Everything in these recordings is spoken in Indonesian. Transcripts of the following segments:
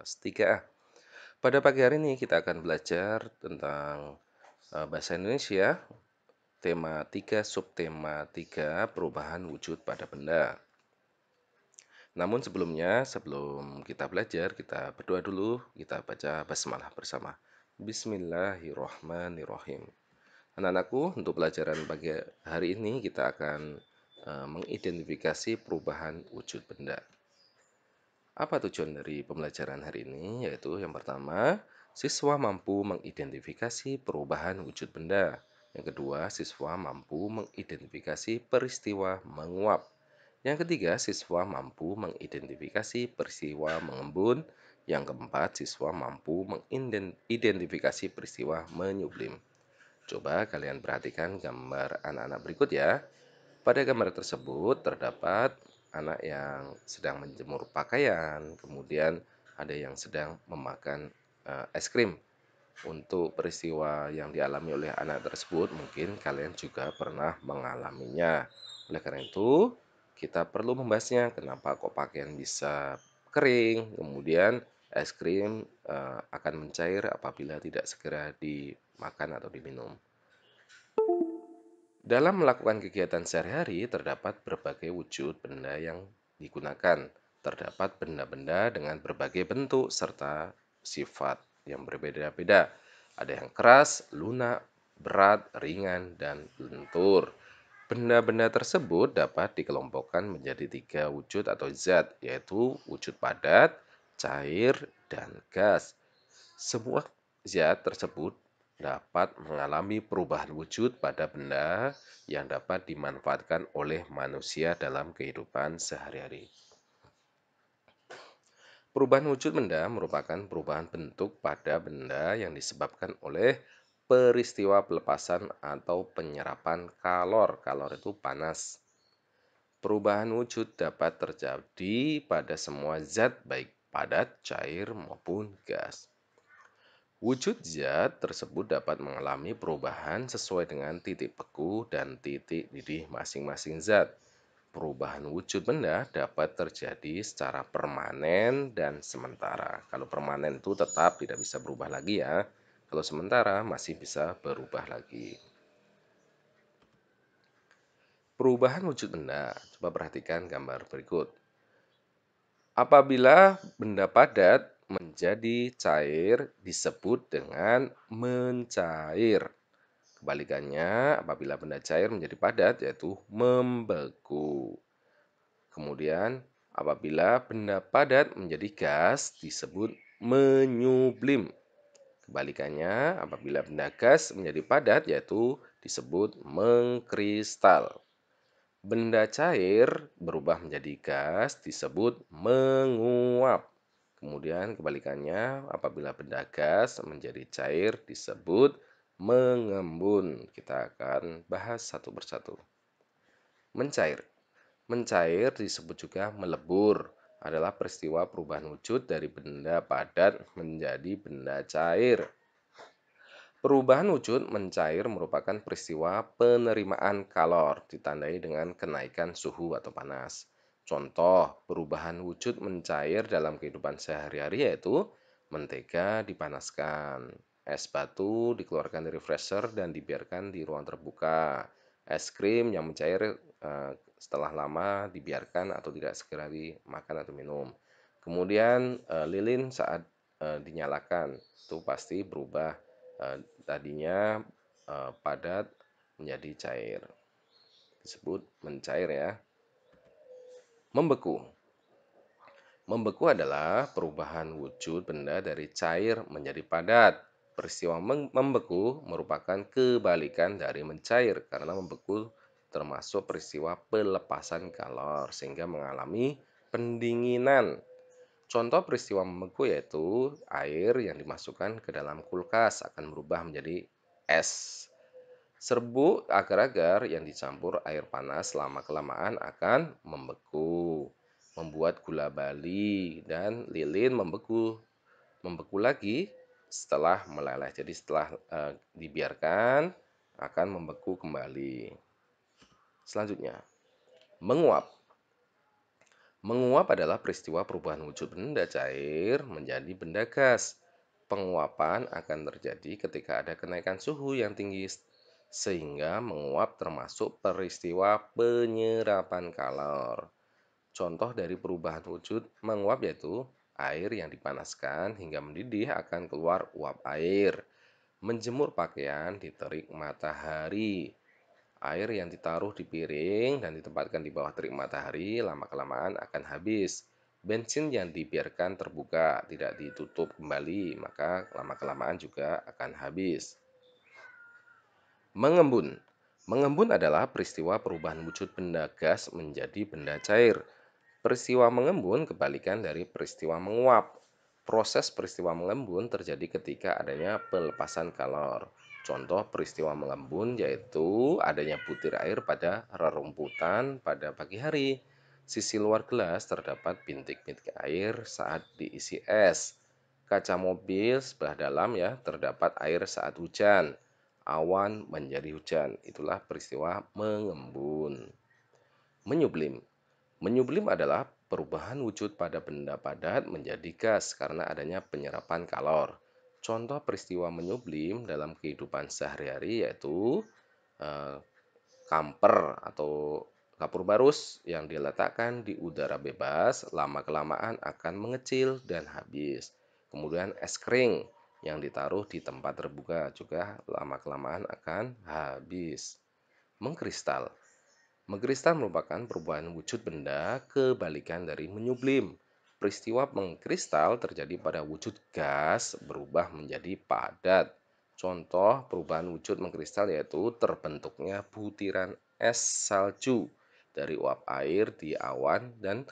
kelas 3A. Pada pagi hari ini kita akan belajar tentang bahasa Indonesia, tema 3, subtema 3, perubahan wujud pada benda. Namun sebelum kita belajar, kita berdoa dulu, kita baca basmalah bersama. Bismillahirrahmanirrahim. Anak-anakku, untuk pelajaran pagi hari ini kita akan mengidentifikasi perubahan wujud benda. Apa tujuan dari pembelajaran hari ini? Yaitu yang pertama, siswa mampu mengidentifikasi perubahan wujud benda. Yang kedua, siswa mampu mengidentifikasi peristiwa menguap. Yang ketiga, siswa mampu mengidentifikasi peristiwa mengembun. Yang keempat, siswa mampu mengidentifikasi peristiwa menyublim. Coba kalian perhatikan gambar anak-anak berikut ya. Pada gambar tersebut terdapat anak yang sedang menjemur pakaian, kemudian ada yang sedang memakan es krim. Untuk peristiwa yang dialami oleh anak tersebut, mungkin kalian juga pernah mengalaminya. Oleh karena itu, kita perlu membahasnya kenapa kok pakaian bisa kering, kemudian es krim akan mencair apabila tidak segera dimakan atau diminum. Dalam melakukan kegiatan sehari-hari, terdapat berbagai wujud benda yang digunakan. Terdapat benda-benda dengan berbagai bentuk serta sifat yang berbeda-beda. Ada yang keras, lunak, berat, ringan, dan lentur. Benda-benda tersebut dapat dikelompokkan menjadi 3 wujud atau zat, yaitu wujud padat, cair, dan gas. Semua zat tersebut dapat mengalami perubahan wujud pada benda yang dapat dimanfaatkan oleh manusia dalam kehidupan sehari-hari. Perubahan wujud benda merupakan perubahan bentuk pada benda yang disebabkan oleh peristiwa pelepasan atau penyerapan kalor. Kalor itu panas. Perubahan wujud dapat terjadi pada semua zat baik padat, cair, maupun gas. Wujud zat tersebut dapat mengalami perubahan sesuai dengan titik beku dan titik didih masing-masing zat. Perubahan wujud benda dapat terjadi secara permanen dan sementara. Kalau permanen itu tetap tidak bisa berubah lagi ya. Kalau sementara masih bisa berubah lagi. Perubahan wujud benda. Coba perhatikan gambar berikut. Apabila benda padat menjadi cair disebut dengan mencair. Kebalikannya, apabila benda cair menjadi padat yaitu membeku. Kemudian, apabila benda padat menjadi gas disebut menyublim. Kebalikannya, apabila benda gas menjadi padat yaitu disebut mengkristal. Benda cair berubah menjadi gas disebut menguap. Kemudian kebalikannya, apabila benda gas menjadi cair disebut mengembun. Kita akan bahas satu persatu. Mencair. Mencair disebut juga melebur. Adalah peristiwa perubahan wujud dari benda padat menjadi benda cair. Perubahan wujud mencair merupakan peristiwa penerimaan kalor ditandai dengan kenaikan suhu atau panas. Contoh perubahan wujud mencair dalam kehidupan sehari-hari yaitu mentega dipanaskan, es batu dikeluarkan dari freezer dan dibiarkan di ruang terbuka, es krim yang mencair setelah lama dibiarkan atau tidak segera dimakan atau minum. Kemudian lilin saat dinyalakan itu pasti berubah. Tadinya padat menjadi cair. Disebut mencair ya. Membeku. Membeku adalah perubahan wujud benda dari cair menjadi padat. Peristiwa membeku merupakan kebalikan dari mencair karena membeku termasuk peristiwa pelepasan kalor sehingga mengalami pendinginan. Contoh peristiwa membeku yaitu air yang dimasukkan ke dalam kulkas akan berubah menjadi es. Serbuk agar-agar yang dicampur air panas lama-kelamaan akan membeku, membuat gula bali dan lilin membeku. Membeku lagi setelah meleleh. Jadi setelah dibiarkan akan membeku kembali. Selanjutnya, menguap. Menguap adalah peristiwa perubahan wujud benda cair menjadi benda gas. Penguapan akan terjadi ketika ada kenaikan suhu yang tinggi sehingga menguap termasuk peristiwa penyerapan kalor. Contoh dari perubahan wujud menguap yaitu air yang dipanaskan hingga mendidih akan keluar uap air. Menjemur pakaian di terik matahari. Air yang ditaruh di piring dan ditempatkan di bawah terik matahari lama-kelamaan akan habis. Bensin yang dibiarkan terbuka, tidak ditutup kembali, maka lama-kelamaan juga akan habis. Mengembun. Mengembun adalah peristiwa perubahan wujud benda gas menjadi benda cair. Peristiwa mengembun kebalikan dari peristiwa menguap. Proses peristiwa mengembun terjadi ketika adanya pelepasan kalor. Contoh peristiwa mengembun yaitu adanya butir air pada rerumputan pada pagi hari. Sisi luar gelas terdapat bintik-bintik air saat diisi es. Kaca mobil sebelah dalam ya terdapat air saat hujan. Awan menjadi hujan. Itulah peristiwa mengembun. Menyublim. Menyublim adalah perubahan wujud pada benda padat menjadi gas karena adanya penyerapan kalor. Contoh peristiwa menyublim dalam kehidupan sehari-hari yaitu eh, kamper atau kapur barus yang diletakkan di udara bebas lama-kelamaan akan mengecil dan habis. Kemudian es kering yang ditaruh di tempat terbuka juga lama-kelamaan akan habis. Mengkristal. Mengkristal merupakan perubahan wujud benda kebalikan dari menyublim. Peristiwa mengkristal terjadi pada wujud gas berubah menjadi padat. Contoh perubahan wujud mengkristal yaitu terbentuknya butiran es salju dari uap air di awan dan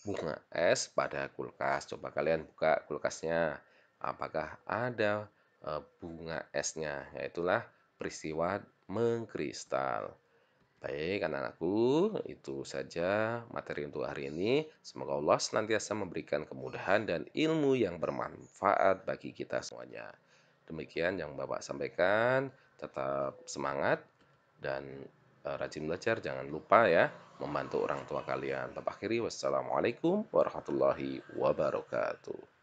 bunga es pada kulkas. Coba kalian buka kulkasnya. Apakah ada bunga esnya? Yaitulah peristiwa mengkristal. Baik, anak-anakku, itu saja materi untuk hari ini. Semoga Allah senantiasa memberikan kemudahan dan ilmu yang bermanfaat bagi kita semuanya. Demikian yang Bapak sampaikan, tetap semangat dan rajin belajar. Jangan lupa ya, membantu orang tua kalian. Bapak akhiri, wassalamualaikum warahmatullahi wabarakatuh.